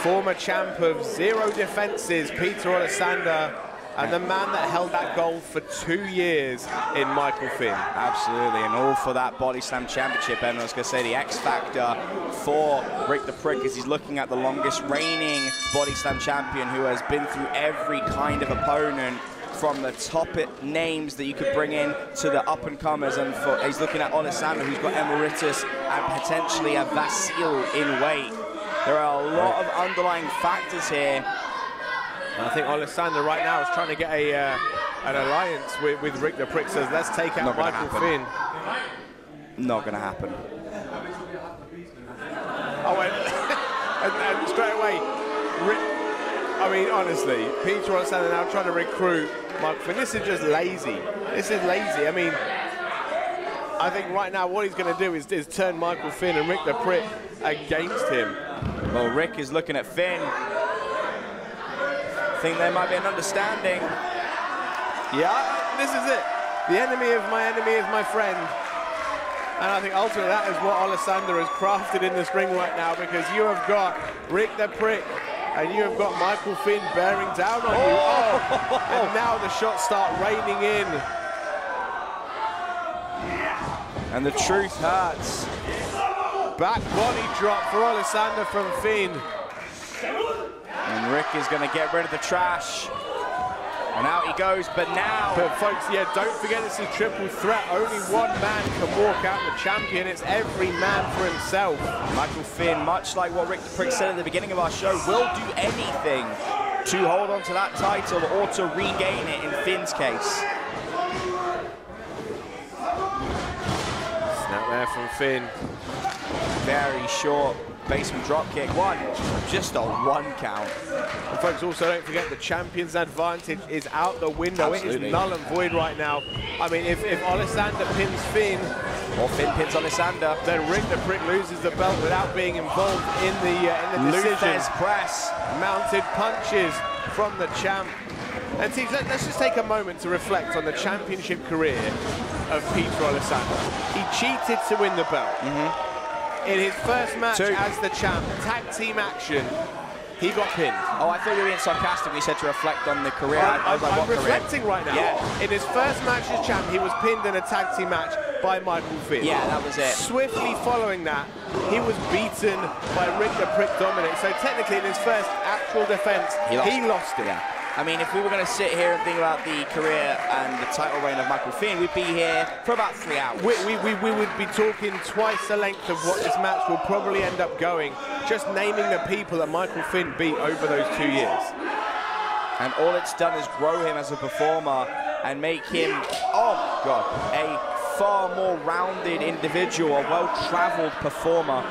former champ of 0 defenses, Peter Olisander, and the man that held that gold for 2 years in Michael Fynne. Absolutely, and all for that BODYSLAM championship. And I was going to say the X factor for Rick the Prick is he's looking at the longest reigning BODYSLAM champion who has been through every kind of opponent, from the top names that you could bring in to the up-and-comers, and he's looking at Olisander, who's got Emeritus and potentially a Vasil in weight. There are a lot of underlying factors here. I think Olisander right now is trying to get an alliance with Rick the Prick. Says, let's take out Michael Fynne. Not going to happen. Oh, and straight away, I mean, honestly, Peter Olisander now trying to recruit Michael Fynne. This is just lazy. This is lazy. I mean, I think right now what he's going to do is turn Michael Fynne and Rick the Prick against him. Well, Rick is looking at Fynne. I think there might be an understanding. Yeah, this is it. The enemy of my enemy is my friend. And I think ultimately that is what Olisander has crafted in this ring right now, because you have got Rick the Prick and you have got Michael Fynne bearing down on you. Oh. And now the shots start raining in. And the truth hurts. Back body drop for Olisander from Fynne. And Rick is going to get rid of the trash. And out he goes, but now... But folks, yeah, don't forget it's a triple threat. Only one man can walk out the champion. It's every man for himself. Michael Fynne, much like what Rick the Prick said at the beginning of our show, will do anything to hold on to that title or to regain it in Fynne's case. Snap there from Fynne. Very short basement drop kick. Just a 1 count. And folks, also don't forget the champion's advantage is out the window. Absolutely. It is null and void right now. I mean, if Olisander pins Fynne, or Fynne pins Olisander, then Rick the Prick loses the belt without being involved in the decision. Luther's press. Mounted punches from the champ. And teams, let's just take a moment to reflect on the championship career of Peter Olisander. He cheated to win the belt. In his first match as the champ, tag team action, he got pinned. Oh, I thought you were being sarcastic when you said to reflect on the career. I'm reflecting right now. Yeah. In his first match as champ, he was pinned in a tag team match by Michael Fynne. Yeah, that was it. Swiftly following that, he was beaten by Rick the Prick Dominick. So technically, in his first actual defense, he lost it. Yeah. I mean, if we were going to sit here and think about the career and the title reign of Michael Fynne, we'd be here for about 3 hours. We would be talking twice the length of what this match will probably end up going, just naming the people that Michael Fynne beat over those 2 years. And all it's done is grow him as a performer and make him, oh God, a far more rounded individual, a well-traveled performer.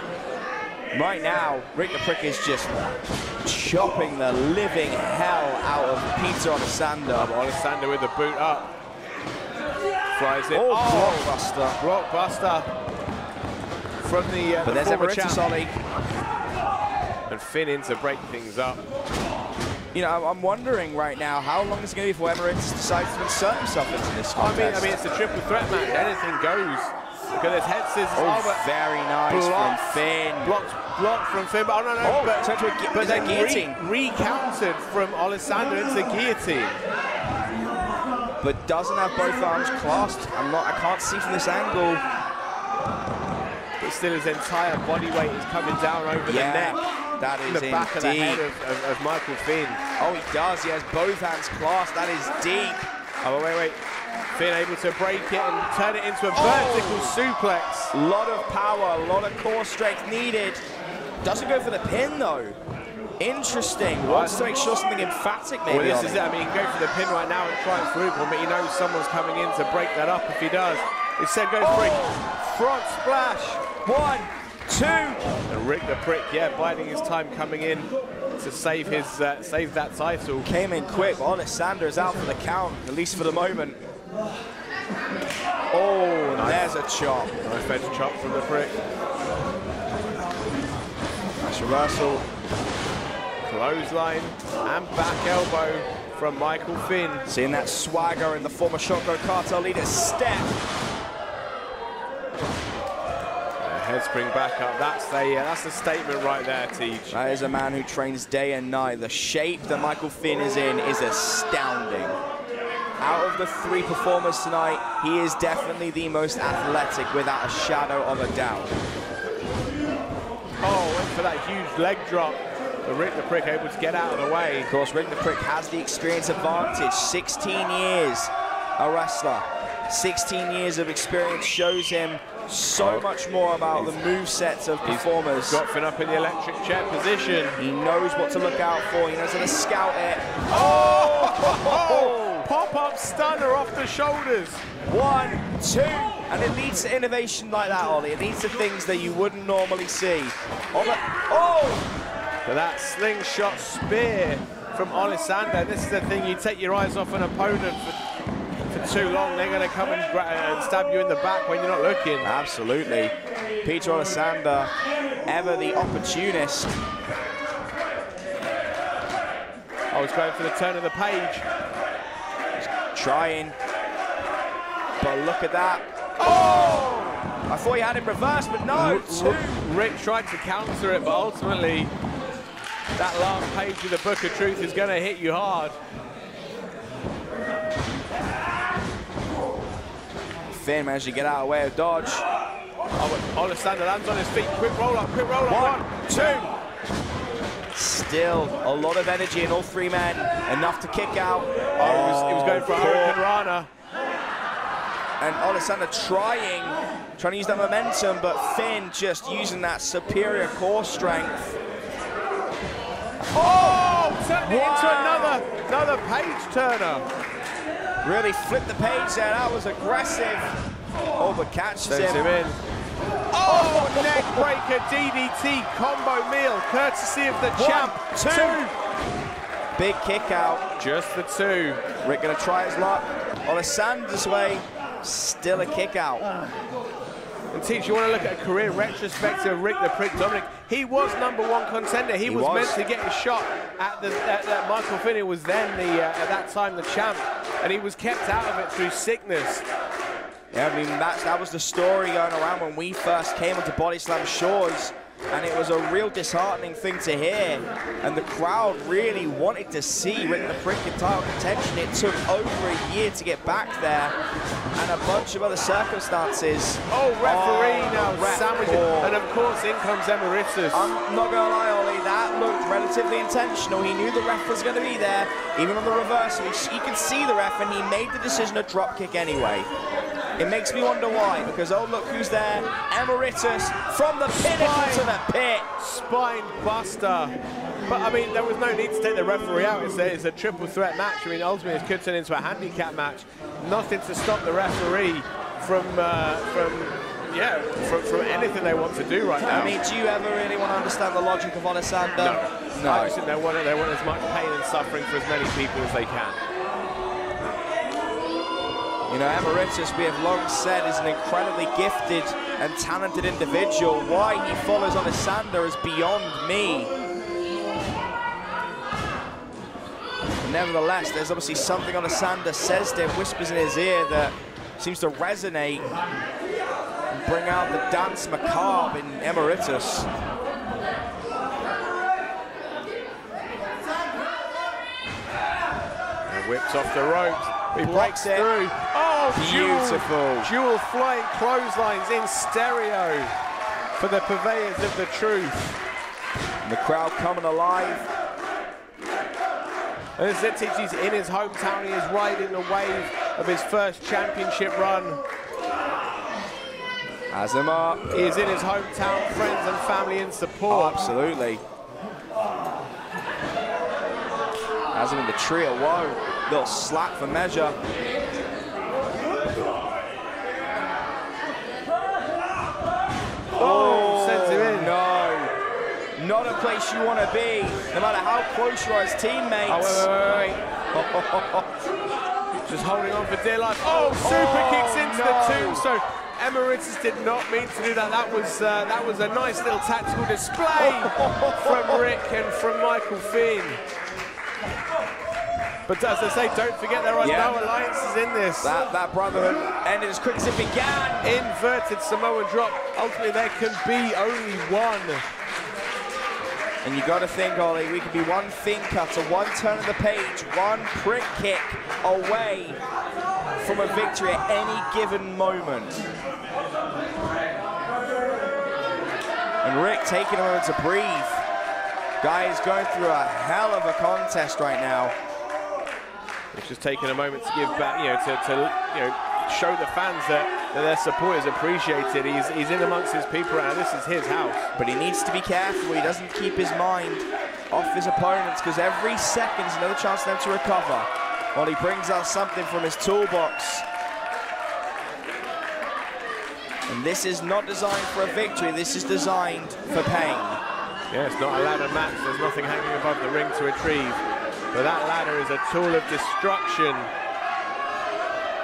Right now, Rick the Prick is just chopping the living hell out of Peter Olisander. Olisander with the boot up. Flies it. Blockbuster. Blockbuster from the but there's Emeritus Ollie. And Fynne in to break things up. You know, I'm wondering right now, how long is it going to be before Emeritus decides to insert himself into this contest? I mean, it's a triple threat match. Anything goes. Because there's head scissors. Oh, very nice from Fynne. Blocked from Fynne. But, oh, no, but then guillotine. Recountered from Olisander into guillotine. But doesn't have both arms clasped. I can't see from this angle. But still, his entire body weight is coming down over the neck. That is the back of the head of Michael Fynne. Oh, he does. He has both hands clasped. That is deep. Oh, wait. Fynne able to break it and turn it into a vertical suplex. A lot of power, a lot of core strength needed. Doesn't go for the pin, though. Interesting. Wants to make sure something emphatic maybe. Well, this is it. I mean, he can go for the pin right now and try and through one, but he knows someone's coming in to break that up if he does. Instead goes for a front splash. 1, 2. And Rick the Prick, biding his time coming in to save his save that title. Came in quick. Olisander is out for the count, at least for the moment. Oh, nice. There's a chop. Nice bench chop from the Prick. Nice reversal. Clothesline and back elbow from Michael Fynne. Seeing that swagger in the former Shotgun Cartel leader step. Head spring back up. That's the statement right there, Teach. That is a man who trains day and night. The shape that Michael Fynne is in is astounding. Out of the 3 performers tonight, he is definitely the most athletic without a shadow of a doubt. Oh, went for that huge leg drop. But Rick the Prick able to get out of the way. Of course, Rick the Prick has the experience advantage. 16 years a wrestler. 16 years of experience shows him so much more about the movesets of performers. He's got Fynne up in the electric chair position. He knows what to look out for. He knows how to scout it. Oh! Pop-up stunner off the shoulders. 1, 2, and it leads to innovation like that, Ollie. It leads to things that you wouldn't normally see. But that slingshot spear from Olisander. This is the thing, you take your eyes off an opponent for too long, they're going to come and stab you in the back when you're not looking. Absolutely. Peter Olisander, ever the opportunist. I was going for the turn of the page. Trying, but look at that. Oh! I thought he had it reversed, but no. Rick tried to counter it, but ultimately that last page of the Book of Truth is going to hit you hard. Fynne managed to get out of the way of dodge. Olisander lands on his feet. Quick roll up, quick roll up. 1, 2. Still a lot of energy in all 3 men. Enough to kick out. He was going for a Hurricane Rana. And Olisander trying to use that momentum, but Fynne just using that superior core strength. Turned it into another page turner. Really flipped the page there. That was aggressive. Oh, but catches him in. Oh, neck breaker DDT combo meal, courtesy of the champ. 2. Big kick out. Just the 2. Rick gonna try his luck. Olisander's way, still a kick out. And Teach, you want to look at a career retrospective of Rick the Prick Dominick. He was #1 contender. He was meant to get a shot at Michael Fynne, who was then at that time the champ, and he was kept out of it through sickness. Yeah, I mean, that was the story going around when we first came onto BODYSLAM shores, and it was a real disheartening thing to hear. And the crowd really wanted to see Rick the Prick in title contention. It took over a year to get back there, and a bunch of other circumstances. Referee now sandwiching, and of course in comes Emeritus. I'm not gonna lie, Ollie, that looked relatively intentional. He knew the ref was gonna be there, even on the reversal. You could see the ref, and he made the decision to drop kick anyway. It makes me wonder why, because oh look who's there, Emeritus from the pinnacle to the pit. Spine buster. But I mean, there was no need to take the referee out. It's a triple threat match. I mean, ultimately it could turn into a handicap match. Nothing to stop the referee from anything they want to do right now. I mean, do you ever really want to understand the logic of Olisander? No. I just think they want as much pain and suffering for as many people as they can. You know, Emeritus, we have long said, is an incredibly gifted and talented individual. Why he follows Olisander is beyond me. But nevertheless, there's obviously something Olisander says to him, whispers in his ear that seems to resonate and bring out the dance macabre in Emeritus. And whips off the ropes. He breaks through. Oh, beautiful. Dual flying clotheslines in stereo for the purveyors of the truth. And the crowd coming alive. And as Zetichi's in his hometown, he is riding the wave of his first championship run. Has him up. He is in his hometown, friends and family in support. Oh, absolutely. Has him in the tree of woe. Little slap for measure. Sends him in. No. Not a place you want to be, no matter how close you are as teammates. Wait. Just holding on for dear life. Super kicks into the tombstone. Emeritus did not mean to do that. That was a nice little tactical display from Rick and from Michael Fynne. But as I say, don't forget there are no alliances in this. That brotherhood ended as quick as it began. Inverted Samoan drop. Ultimately, there can be only one. And you got to think, Ollie, we could be one Fynne cutter, one turn of the page, one prick kick away from a victory at any given moment. And Rick taking a moment to breathe. Guy is going through a hell of a contest right now. It's just taking a moment to give back, to show the fans that their support is appreciated. He's in amongst his people right now. This is his house. But he needs to be careful. He doesn't keep his mind off his opponents, because every second is another chance for them to recover. While he brings out something from his toolbox. And this is not designed for a victory. This is designed for pain. Yeah, it's not a ladder match. There's nothing hanging above the ring to retrieve. But that ladder is a tool of destruction.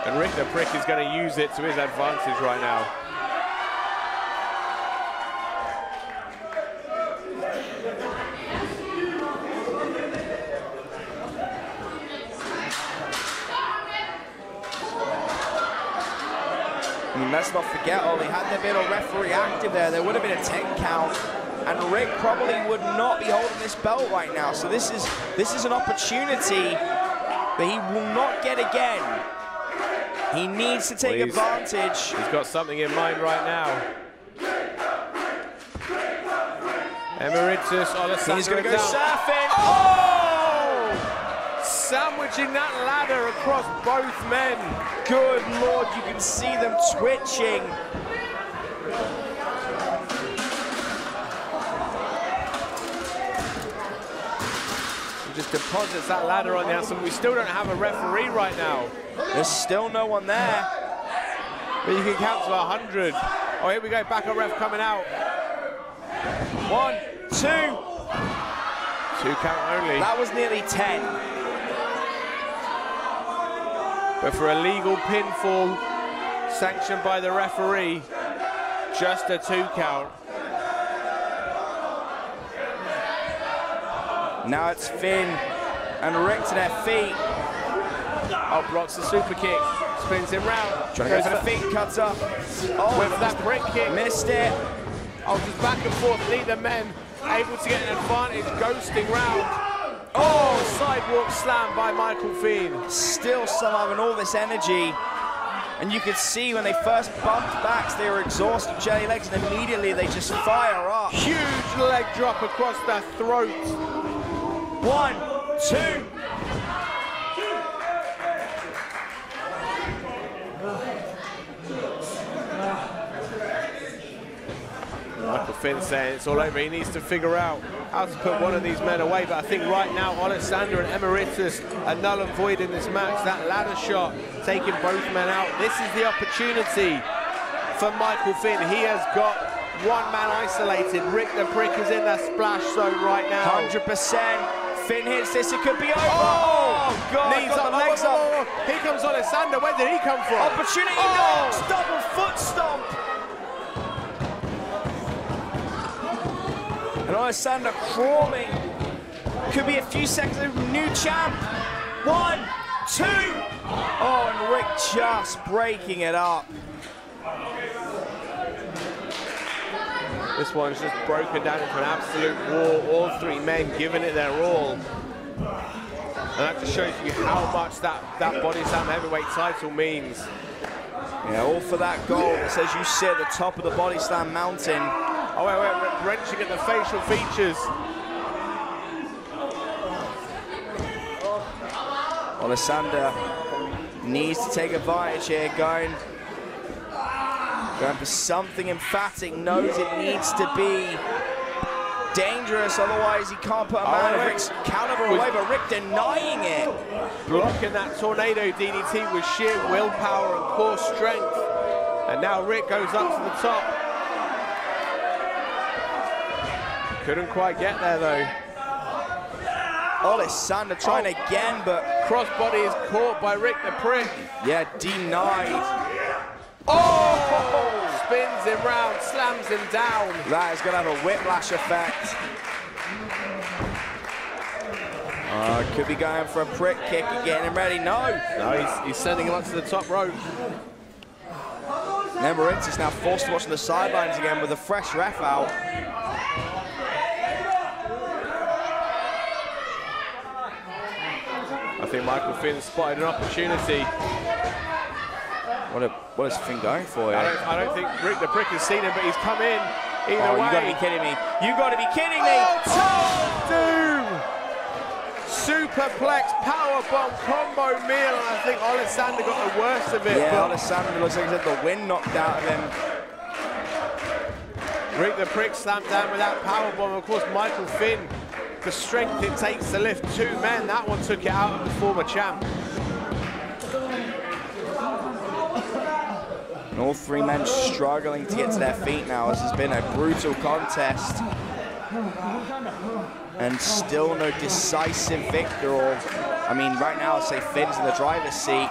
And Rick the Prick is going to use it to his advantage right now. I mean, let's not forget, Ollie, had there been a referee active there would have been a 10 count. And Rick probably would not be holding this belt right now. So this is an opportunity that he will not get again. He needs to take advantage. He's got something in mind right now. Emeritus Olisander. He's going to go surfing. Oh! Sandwiching that ladder across both men. Good Lord, you can see them twitching. Just deposits that ladder on the outside. We still don't have a referee right now. There's still no one there. But you can count to 100. Oh, here we go, backup ref coming out. 1, 2. 2 count only. That was nearly 10. But for a legal pinfall sanctioned by the referee, just a 2 count. Now it's Fynne and Rick to their feet. Oh, blocks the super kick, spins him round. Trying to go for the feet, cuts up. Oh, with that brick kick. Missed it. Oh, just back and forth, neither men able to get an advantage, ghosting round. Oh, sidewalk slam by Michael Fynne. Still somehow having all this energy. And you could see when they first bumped backs, they were exhausted, jelly legs, and immediately they just fire up. Huge leg drop across their throat. 1, 2. Michael Fynne saying it's all over. He needs to figure out how to put one of these men away. But I think right now, Olisander and Emeritus are null and void in this match. That ladder shot taking both men out. This is the opportunity for Michael Fynne. He has got one man isolated. Rick the Prick is in that splash zone right now. 100%. Fynne hits this, it could be over. Oh, God. Knees up, legs up. Here comes Olisander. Where did he come from? Opportunity knocks. Double foot stomp. And Olisander crawling. Could be a few seconds of new champ. 1, 2. Oh, and Rick just breaking it up. This one's just broken down into an absolute war. All three men giving it their all. And that just shows you how much that BODYSLAM heavyweight title means. Yeah, all for that goal that says you sit at the top of the BODYSLAM mountain. Oh, wait, wrenching at the facial features. Olisander needs to take advantage here, going for something emphatic, knows it needs to be dangerous, otherwise he can't put a man of Rick's caliber away, but Rick denying it. Blocking that tornado DDT with sheer willpower and core strength. And now Rick goes up to the top. Couldn't quite get there though. Olisander trying again, but crossbody is caught by Rick the Prick. Yeah, denied. Oh! Spins him round, slams him down. That is going to have a whiplash effect. Could be going for a prick kick and getting him ready. No, he's sending him up to the top rope. Emeritus now forced to watch on the sidelines again with a fresh ref out. I think Michael Fynne spotted an opportunity. What is Fynne going for here? I don't think Rick the Prick has seen him, but he's come in either way. You gotta be kidding me. You gotta be kidding me. Oh, Doom! Superplex powerbomb combo meal, and I think Olisander got the worst of it. Yeah, Olisander looks like he's had the wind knocked out of him. Rick the Prick slammed down with that powerbomb. Of course, Michael Fynne, the strength it takes to lift two men, that one took it out of the former champ. And all three men struggling to get to their feet now. This has been a brutal contest. And still no decisive victor. I mean, right now, I'd say Fynne's in the driver's seat.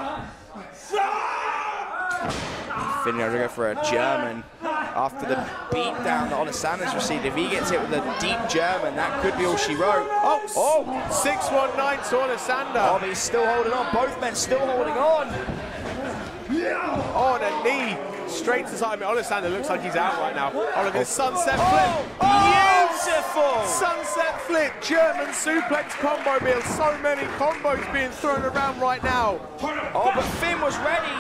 Fynne going to go for a German. After the beatdown that Olisander's received, if he gets hit with a deep German, that could be all she wrote. Oh, 619 to Olisander. Oh, but he's still holding on. Both men still holding on. Oh, and a knee straight to side. I mean, Olisander looks like he's out right now. Oh, look at this sunset flip. Beautiful! Sunset flip, German suplex combo meal. So many combos being thrown around right now. Oh, but Fynne was ready.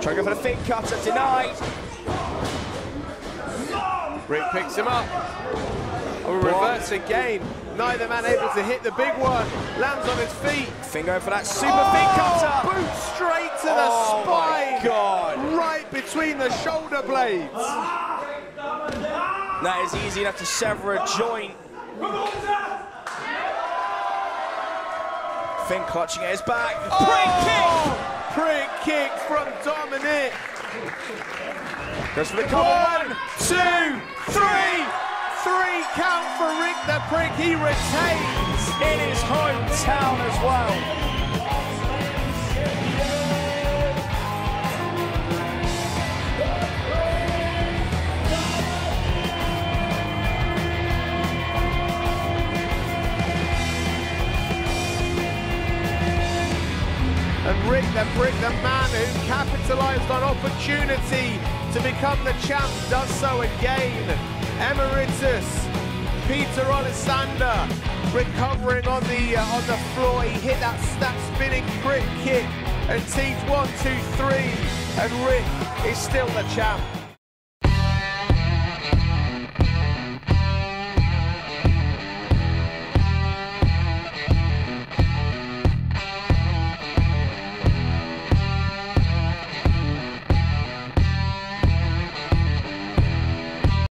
Trying to go for the Fynne cutter, denied. Rick picks him up. Oh, reverse again. Neither man able to hit the big one. Lands on his feet. Fynne going for that super Fynne cutter. Boot straight to the spine. My God. Right between the shoulder blades. That is easy enough to sever a joint. Fynne clutching at his back. Prick kick! Prick kick from Dominick. Goes for the cover. 1, 2, 3. 3 count for Rick the Prick. He retains in his hometown as well. And Rick the Prick, the man who capitalized on opportunity to become the champ, does so again. Emeritus Peter Olisander recovering on the floor. He hit that spinning prick kick and teeth 1, 2, 3, and Rick is still the champ.